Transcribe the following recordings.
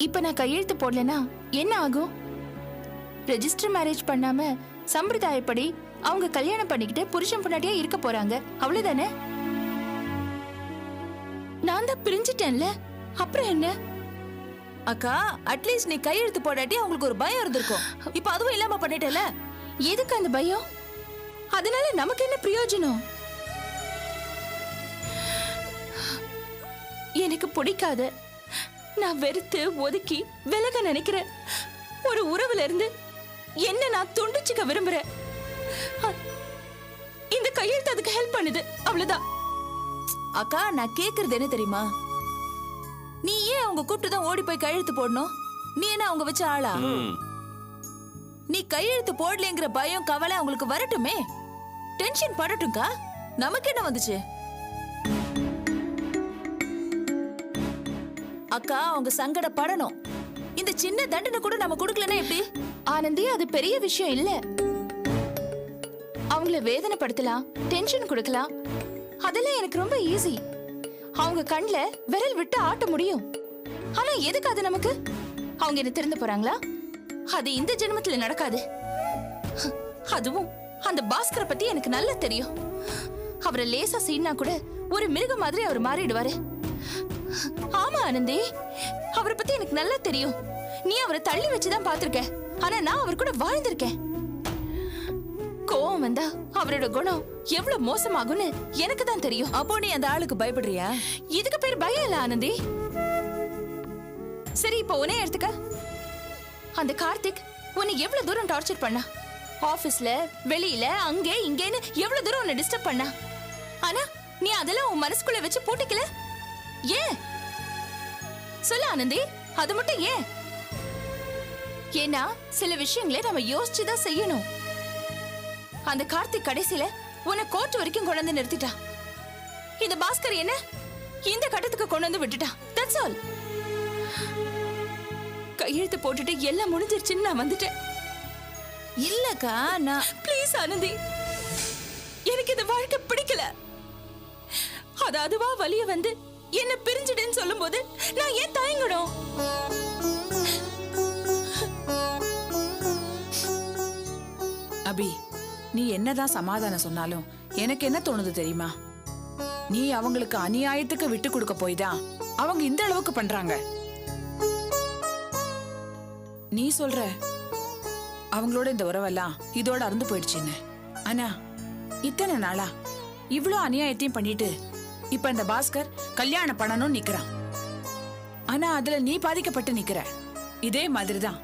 இப்ப நான் கையெழுத்து போடலனா என்ன ஆகும்? ரெஜிஸ்டர் மேரேஜ் பண்ணாம சம்பிரதாயப்படி அவங்க கல்யாணம் பண்ணிக்கிட்டு புருஷன் பொண்டாட்டியா இருக்க போறாங்க, அவ்வளவுதானே? நான் தான் பிரிஞ்சிட்டேன்ல, அப்புறம் என்ன? அக்கா, அட்லீஸ்ட் நீ கையெழுத்து போடாட்டி அவங்களுக்கு ஒரு பயம் இருந்திருக்கும். இப்ப அதுவும் இல்லாம பண்ணிட்டல. எதுக்கு அந்த பயம்? அதனால நமக்கு என்ன பிரயோஜனம்? எனக்கு பிடிக்காத, நான் வெறுத்து ஒதுக்கி விலக நினைக்கிறேன் ஒரு உறவுல இருந்து என்ன நான் துண்டிச்சுக்க விரும்புறேன். இந்த கையெழுத்து அதுக்கு ஹெல்ப் பண்ணுது, அவ்வளவுதான். அக்கா, நான் கேக்குறது என்ன தெரியுமா? நீ ஏன் அவங்க கூப்பிட்டுதான் ஓடி போய் கையெழுத்து போடணும்? நீ என்ன அவங்க வச்ச ஆளா? நீ கையெழுத்து போடலங்கிற பயம் கவலை அவங்களுக்கு வரட்டுமே, டென்ஷன் படட்டும்க்கா. நமக்கு என்ன வந்துச்சு? அக்கா, அவங்க சங்கடப்படணும். இந்த சின்ன தண்டனை கூட நம்ம கொடுக்கலன்னா எப்படி? ஆனந்தி, அது பெரிய விஷயம் இல்ல. அவங்கள வேதனைப்படுத்தலாம், டென்ஷன் கொடுக்கலாம், அதெல்லாம் எனக்கு ரொம்ப ஈஸி. அவங்க கண்ணுல விரல் விட்டு ஆட்ட முடியும். ஆனா எதுக்கு அது நமக்கு? அவங்க என்ன திறந்து போறாங்களா? அது இந்த ஜென்மத்துல நடக்காது. அதுவும் அந்த பாஸ்கரை பத்தி எனக்கு நல்லா தெரியும். அவரை லேசா சீனா கூட ஒரு மிருகம் மாதிரி அவர் மாறிடுவாரு. ஆமா ஆனந்தி, அவரை பத்தி எனக்கு நல்லா தெரியும். நீ அவரை தள்ளி வச்சுதான் பாத்திருக்க, ஆனா நான் அவர் கூட வாழ்ந்திருக்கேன். கோவம் வந்தா அவரோட குணம் எவ்வளவு மோசமாகும்னு எனக்கு தான் தெரியும். அப்போ நீ அந்த ஆளுக்கு பயப்படுறியா? இதுக்கு பேர் பயம் இல்ல ஆனந்தி. சரி, இப்ப உன்னை எடுத்துக்க. அந்த கார்த்திக் உன்னை எவ்வளவு தூரம் டார்ச்சர் பண்ணா? ஆபீஸ்ல, வெளியில, அங்கே இங்கேன்னு எவ்வளவு தூரம் உன்னை டிஸ்டர்ப் பண்ணா? ஆனா நீ அதெல்லாம் உன் மனசுக்குள்ள வச்சு பூட்டிக்கல. ஏன் சொல்ல ஆனந்தி, அது மட்டும் ஏன்? ஏன்னா சில விஷயங்களை நம்ம யோசிச்சுதான் செய்யணும். அந்த கார்த்திக் கடைசியில உன்னை கோர்ட் வரைக்கும் கொண்டு வந்து நிறுத்திட்டா. இந்த பாஸ்கர் என்ன இந்த கட்டத்துக்கு கொண்டு வந்து விட்டுட்டா. That's all. கையெழுத்து போட்டுட்டு எல்லாம் முடிஞ்சிருச்சுன்னு நான் வந்துட்டேன். இல்லக்கா, நான் ப்ளீஸ் ஆனந்தி, எனக்கு இந்த வாழ்க்கை பிடிக்கல. அது அதுவா வலிய வந்து என்ன பிரிஞ்சிடுன்னு சொல்லும் போது நான் ஏன் தயங்கணும்? அபி, நீ என்னதான் சமாதானம் சொன்னாலும் எனக்கு என்ன தோணுது தெரியுமா? நீ அவங்களுக்கு அநியாயத்துக்கு விட்டு கொடுக்க போய் தான் அவங்க இந்த அளவுக்கு பண்றாங்க. நீ சொல்ற அவங்களோட இந்த உறவெல்லாம் இதோட அறுந்து போயிடுச்சுன்னு. ஆனா இத்தனை நாளா இவ்ளோ அநியாயத்தையும் பண்ணிட்டு இப்ப இந்த பாஸ்கர் கல்யாணம் பண்ணணும்னு நிக்கிறான். ஆனா அதுல நீ பாதிக்கப்பட்டு நிக்கிற. இதே மாதிரிதான்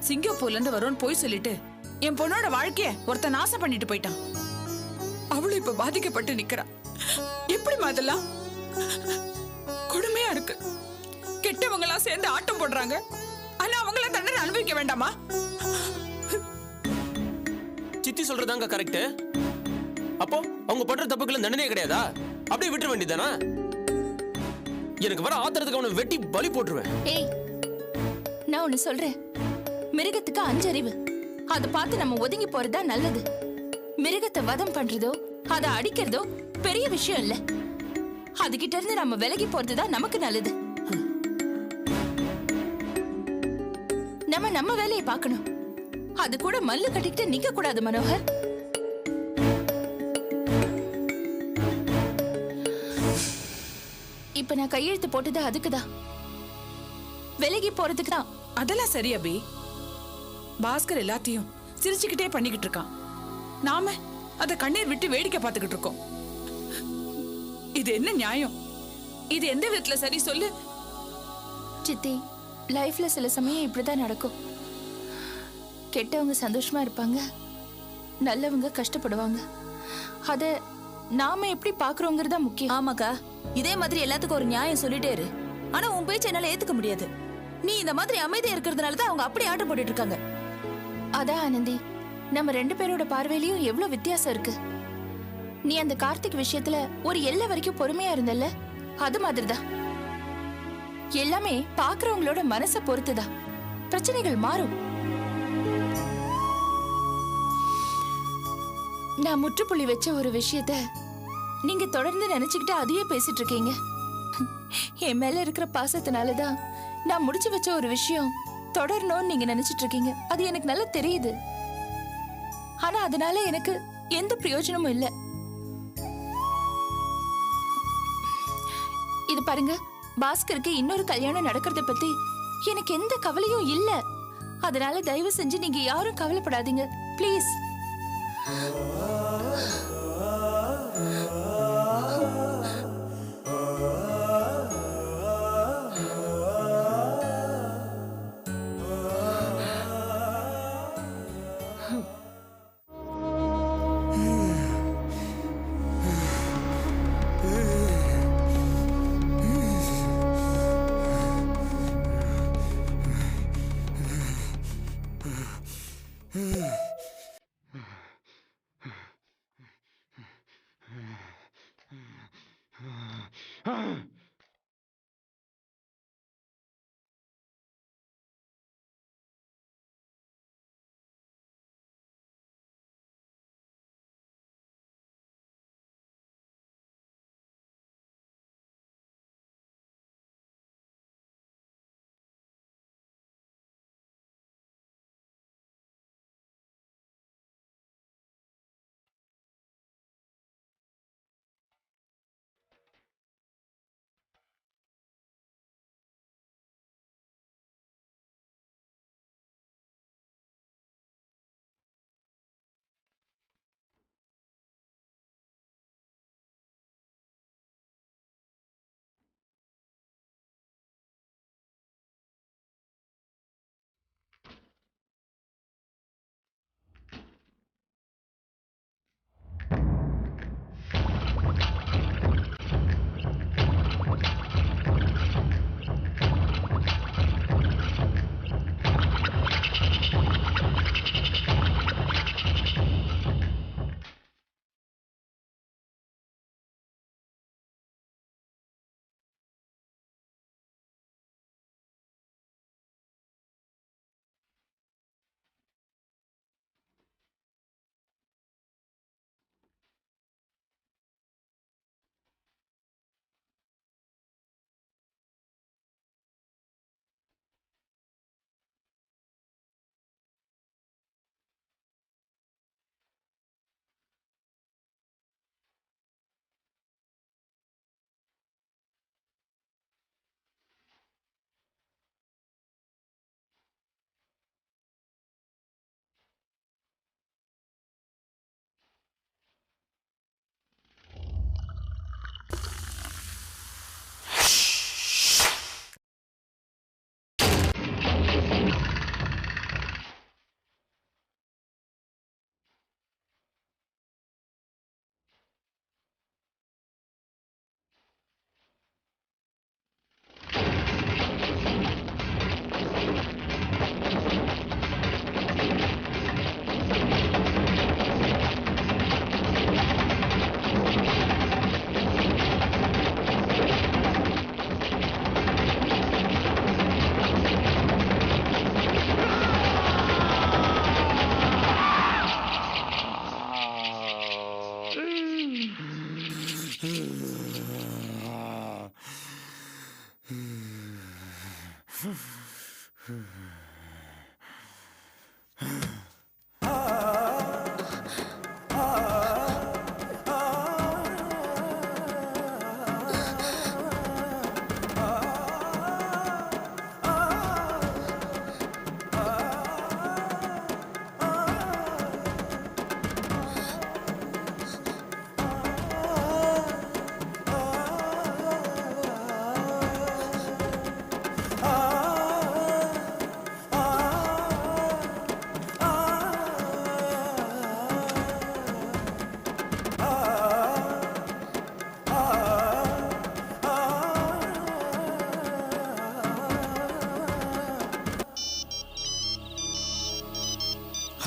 சிங்கப்பூர்ல இருந்து வரும்னு போய் சொல்லிட்டு என் பொண்ணோட வாழ்க்கைய ஒருத்த நாசம் பண்ணிட்டு போயிட்டான். அவளும் இப்ப பாதிக்கப்பட்டு நிக்கிறா. எப்படி அதெல்லாம் கொடுமையா இருக்கு. கெட்டவங்களா சேர்ந்து ஆட்டம் போடுறாங்க, ஆனா அவங்கள தண்டனை அனுபவிக்க வேண்டாமா? சித்தி சொல்றதாங்க கரெக்ட். அப்போ அவங்க பண்ற தப்புக்கு தண்டனையே கிடையாதா? அப்படியே விட்டுற வேண்டியதானா? எனக்கு வர ஆத்திரத்துக்கு அவனை வெட்டி பலி போட்டுருவேன். ஏய், நான் ஒன்னு சொல்றேன். மிருகத்துக்கு 5 அறிவு. அதை பார்த்து நம்ம ஒதுங்கி போறதா நல்லது. மிருகத்தை வதம் பண்றதோ அதை அடிக்கிறதோ பெரிய விஷயம் இல்ல. அதுகிட்ட இருந்து நம்ம விலகி போறதுதான் நமக்கு நல்லது. நம்ம வேலையை பார்க்கணும். அது கூட மல்லு கட்டிக்கிட்டு நிக்க கூடாது மனோகர். இப்ப நான் கையெழுத்து போட்டது அதுக்குதான், விலகி போறதுக்கு தான். அதெல்லாம் சரி அபி. பாஸ்கர் எல்லாத்தையும் சிரிச்சுக்கிட்டே பண்ணிக்கிட்டு இருக்கான். நாம அத கண்ணீர் விட்டு வேடிக்கை பார்த்துக்கிட்டு இருக்கோம். இது என்ன நியாயம்? இது எந்த விதத்துல சரி சொல்லு? சித்தி, லைஃப்ல சில சமயம் இப்படிதான் நடக்கும். கெட்டவங்க சந்தோஷமா இருப்பாங்க, நல்லவங்க கஷ்டப்படுவாங்க. அத நாம எப்படி பாக்குறோங்கிறதா முக்கியம். ஆமாக்கா, இதே மாதிரி எல்லாத்துக்கும் ஒரு நியாயம் சொல்லிட்டே இரு. ஆனா உன் பேச்ச என்னால ஏத்துக்க முடியாது. நீ இந்த மாதிரி அமைதியா இருக்கிறதுனாலதான் அவங்க அப்படி ஆட்டம் போட்டுட்டு இருக்காங்க. அதான் ஆனந்தி, நம்ம 2 பேரோட பார்வையிலயும் எவ்வளவு வித்தியாசம் இருக்கு. நீ அந்த கார்த்திக் விஷயத்துல ஒரு எல்லை வரைக்கும் பொறுமையா இருந்தல்ல, அது மாதிரிதான். எல்லாமே பாக்குறவங்களோட மனசை பொறுத்துதான். பிரச்சனைகள் மாறும். நான் முற்றுப்புள்ளி வச்ச ஒரு விஷயத்த நீங்க தொடர்ந்து நினைச்சுக்கிட்டு அதையே பேசிட்டு இருக்கீங்க. என் மேல இருக்கிற பாசத்தினாலதான் நான் முடிச்சு வச்ச ஒரு விஷயம் தொடரணும்னு நீங்க நினைச்சிட்டு இருக்கீங்க. அது எனக்கு நல்லா தெரியுது. ஆனா அதனால எனக்கு எந்த பிரயோஜனமும் இல்ல. இது பாருங்க, பாஸ்கருக்கு இன்னொரு கல்யாணம் நடக்கிறத பத்தி எனக்கு எந்த கவலையும் இல்ல. அதனால தயவு செஞ்சு நீங்க யாரும் கவலைப்படாதீங்க ப்ளீஸ்.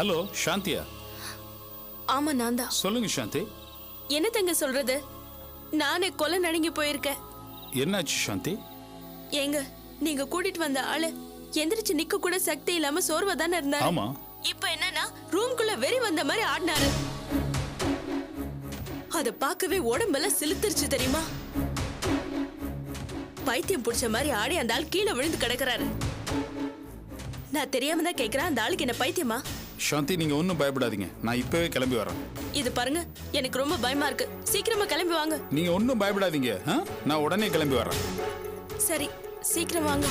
ஹலோ சாந்தியா? ஆமா நான் தான். சொல்லுங்க சாந்தி. என்ன தங்க சொல்றது, நானே கொலை நடுங்கி போயிருக்கேன். என்னாச்சு சாந்தி? ஏங்க, நீங்க கூட்டிட்டு வந்த ஆளு எந்திரிச்சு நிக்க கூட சக்தி இல்லாம சோர்வா தானே இருந்தாரு. ஆமா. இப்ப என்னன்னா ரூம்குள்ள வெறி வந்த மாதிரி ஆடினாரு. அத பார்க்கவே உடம்பெல்லாம் சிலுத்துருச்சு தெரியுமா? பைத்தியம் புடிச்ச மாதிரி ஆடி அந்த ஆள் கீழே விழுந்து கிடக்குறாரு. நான் தெரியாம தான் கேக்குறேன், அந்த ஆளுக்கு என்ன பைத்தியமா? சாந்தி நீங்க ஒன்றும் பயப்படாதீங்க, நான் இப்பவே கிளம்பி வரேன். இது பாருங்க, எனக்கு ரொம்ப பயமா இருக்கு. சீக்கிரமா கிளம்பி வாங்க. நீங்க ஒன்றும் பயப்படாதீங்க, நான் உடனே கிளம்பி வரேன். சரி, சீக்கிரம் வாங்க.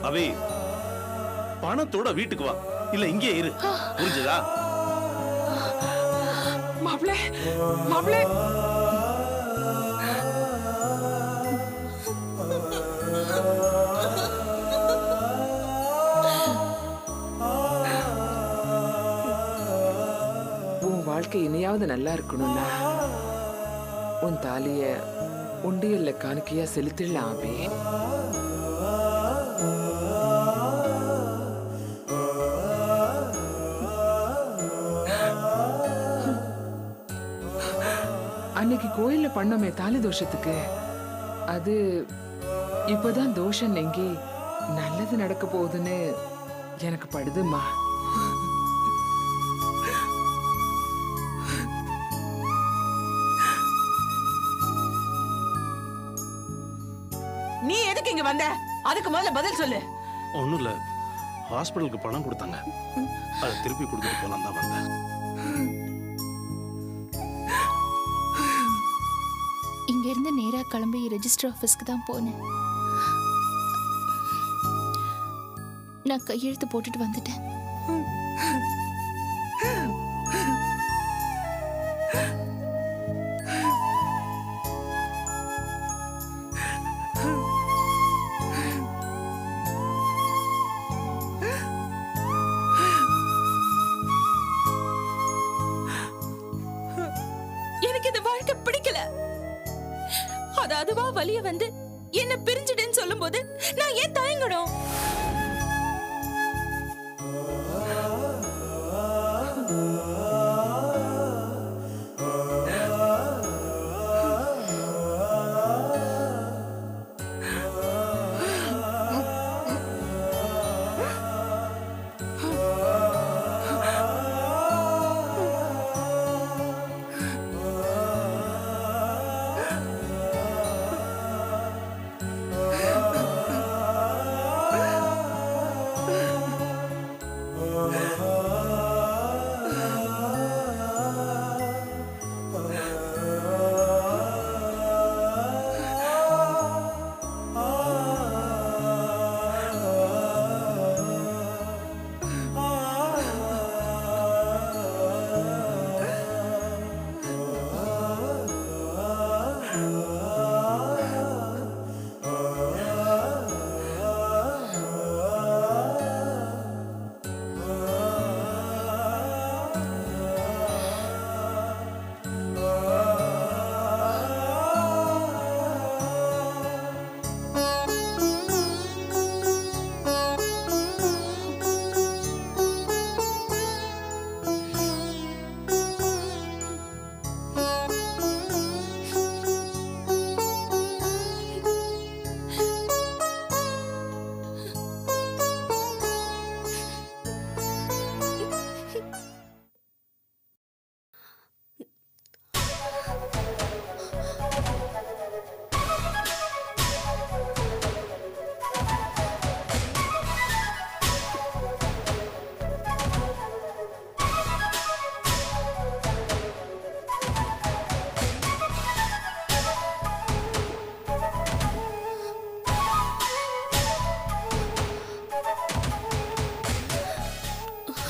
அவே, பணத்தோட வீட்டுக்கு வா, இல்ல இங்கே இரு. புரிஞ்சுதா? மாப்ளே மாப்ளே, உன் வாழ்க்கை இனியாவது நல்லா இருக்கணும்னா உன் தாலிய உண்டியல்ல காணிக்கையா செலுத்திடலாம் அபி. அன்னைக்கு கோயில்ல பண்ணோமே தாலி தோஷத்துக்கு, அது இப்பதான் தோஷம் நீங்கி நல்லது நடக்க போகுதுன்னு எனக்கு படுதுமா. நீ எதுக்கு இங்க வந்த? அதுக்கு முதல்ல பதில் சொல்லு. ஒண்ணும் இல்ல, ஹாஸ்பிடலுக்கு பணம் கொடுத்தாங்க, அதை திருப்பி கொடுத்துட்டு போலாம் தான் வந்தேன். இங்க இருந்து நேரா கிளம்பி ரெஜிஸ்டர் ஆபீஸ்க்கு தான் போனேன். நான் கையெழுத்து போட்டுட்டு வந்துட்டேன். எனக்கு இந்த வாழ்க்கை பிடிக்கல. அது அதுவா வலிய வந்து என்ன பிரிஞ்சிடுன்னு சொல்லும்போது நான் ஏன் தயங்கணும்?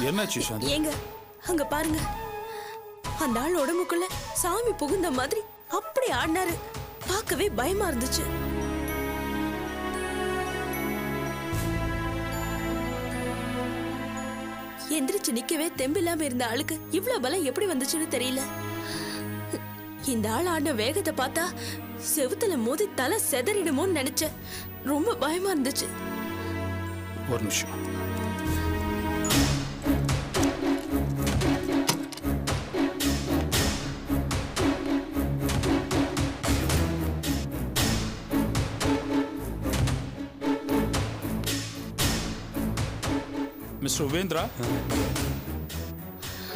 என்னாச்சு சாந்தி? ஏங்க, அங்க பாருங்க, அந்த ஆள் உடம்புக்குள்ள சாமி புகுந்த மாதிரி அப்படி ஆடினாரு. பார்க்கவே பயமா இருந்துச்சு. எந்திரிச்சு நிக்கவே தெம்பில்லாம இருந்த ஆளுக்கு இவ்வளவு பலம் எப்படி வந்துச்சுன்னு தெரியல. இந்த ஆள் ஆடின வேகத்தை பார்த்தா செவுத்துல மோதி தலை செதறிடுமோன்னு நினைச்சேன். ரொம்ப பயமா இருந்துச்சு. ஒரு நிமிஷம். மிஸ்டர் உபேந்திரா,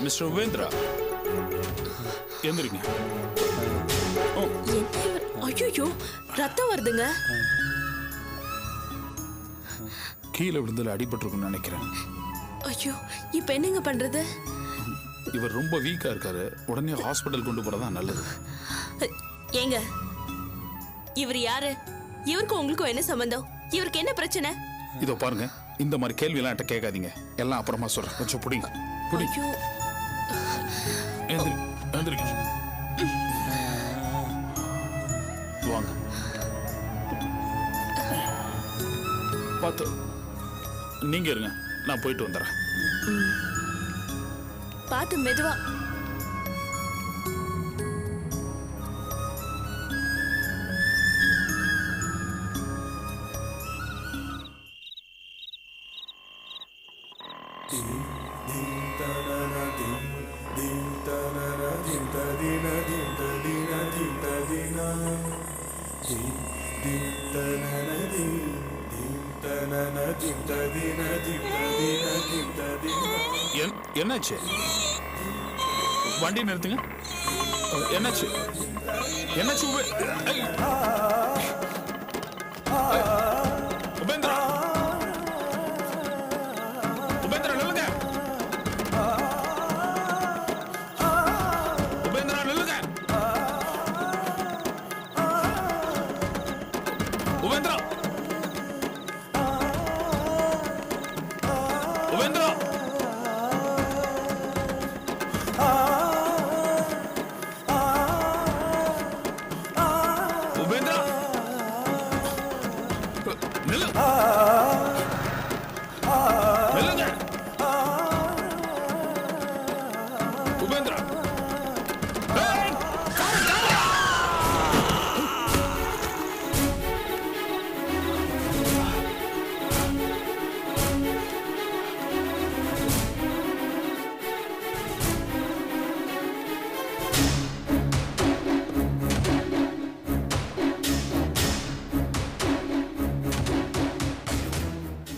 மிஸ்டர் உபேந்திரா, எந்திரிங்க. ஐயோ, ரத்தம் வருதுங்க. கீழே விழுந்ததுல அடிபட்டிருக்குன்னு நினைக்கிறேன். ஐயோ, இப்ப என்னங்க பண்றது? இவர் ரொம்ப வீக்கா இருக்காரு. உடனே ஹாஸ்பிட்டல் கொண்டு போறதா நல்லது. ஏங்க, இவர் யாரு? இவருக்கும் உங்களுக்கும் என்ன சம்பந்தம்? இவருக்கு என்ன பிரச்சனை? இதோ பாருங்க, இந்த மாதிரி கேள்வி எல்லாம் என்கிட்ட கேட்காதீங்க. எல்லாம் அப்புறமா சொல்றேன். கொஞ்சம் புடிங்க, புடிங்க. எந்திரிங்க. வாங்க, பார்த்து நீங்க இருங்க, நான் போயிட்டு வந்துடுறேன். பார்த்து மெதுவா. என்னாச்சு? வண்டி நிறுத்துங்க. என்னாச்சு? என்னாச்சு? உபேந்திரா, உபேந்திரா நில்லுங்க. உபேந்திரா நில்லுங்க. உபேந்திரா, உபேந்திரா, உபேந்திரா, நில்லு. நில்லுங்க. உபேந்திரா, ஏய்,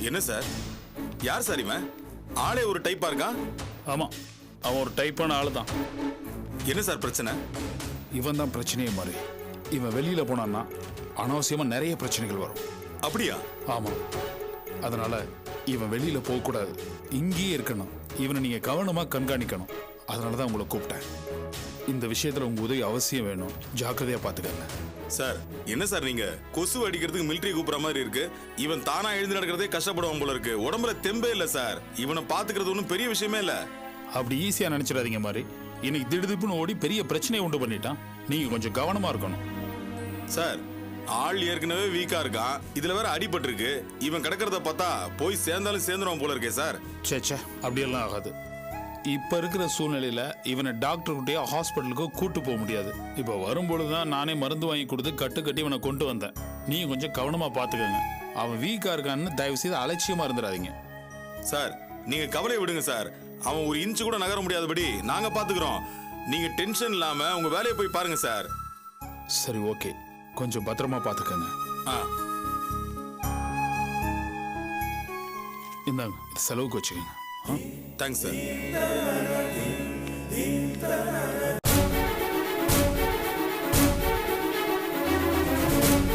என்ன சார்? யார் சார் இவன்? ஆளே ஒரு டைப்பா இருக்கான். ஆமா, அவன் ஒரு டைப்பான ஆளு தான். என்ன சார் பிரச்சனை? இவன் தான் பிரச்சனையே மாதிரி. இவன் வெளியில போனான்னா அனாவசியமா நிறைய பிரச்சனைகள் வரும். அப்படியா? ஆமா, அதனால இவன் வெளியில போக கூடாது, இங்கேயே இருக்கணும். இவனை நீங்க கவனமா கண்காணிக்கணும். அதனாலதான் உங்களை கூப்பிட்டேன். இந்த விஷயத்துல உங்க உதவி அவசியம் வேணும். ஜாக்கிரதையா பாத்துக்கங்க. சார், என்ன சார் நீங்க கொசு அடிக்கிறதுக்கு மிலிட்டரி கூப்பிடுற மாதிரி இருக்கு. இவன் தானா எழுந்து நடக்கிறதே கஷ்டப்படுவான் போல இருக்கு. உடம்புல தெம்பே இல்ல சார். இவனை பாத்துக்கிறது ஒன்றும் பெரிய விஷயமே இல்ல. அப்படி ஈஸியா நினைச்சிடாதீங்க மாதிரி. இன்னைக்கு திடுதிப்புன்னு ஓடி பெரிய பிரச்சனையை உண்டு பண்ணிட்டான். நீங்க கொஞ்சம் கவனமா இருக்கணும். சார், ஆள் ஏற்கனவே வீக்கா இருக்கான். இதுல வேற அடிபட்டு இருக்கு. இவன் கிடக்கிறத பார்த்தா போய் சேர்ந்தாலும் சேர்ந்துருவான் போல இருக்கே சார். சேச்சே, அப்படியெல்லாம் ஆகாது. இப்ப இருக்கிற சூழ்நிலையில இவனை டாக்டர்கிட்டயோ ஹாஸ்பிட்டலுக்கோ கூட்டு போக முடியாது. இப்ப வரும்பொழுதுதான் நானே மருந்து வாங்கி கொடுத்து கட்டி இவனை கொண்டு வந்தேன். நீங்க கொஞ்சம் கவனமா பாத்துக்கோங்க. அவன் வீக்கா இருக்கான்னு தயவு செய்து அலட்சியமா இருந்துடாதீங்க. சார், நீங்க கவலை விடுங்க சார். அவன் ஒரு இன்ச்சு கூட நகர முடியாதபடி நாங்க பாத்துக்கிறோம். நீங்க டென்ஷன் இல்லாம உங்க வேலையை போய் பாருங்க சார். சரி, ஓகே. கொஞ்சம் பத்திரமா பாத்துக்கோங்க. இந்தாங்க, செலவுக்கு வச்சுக்கோங்க. Thanks sir.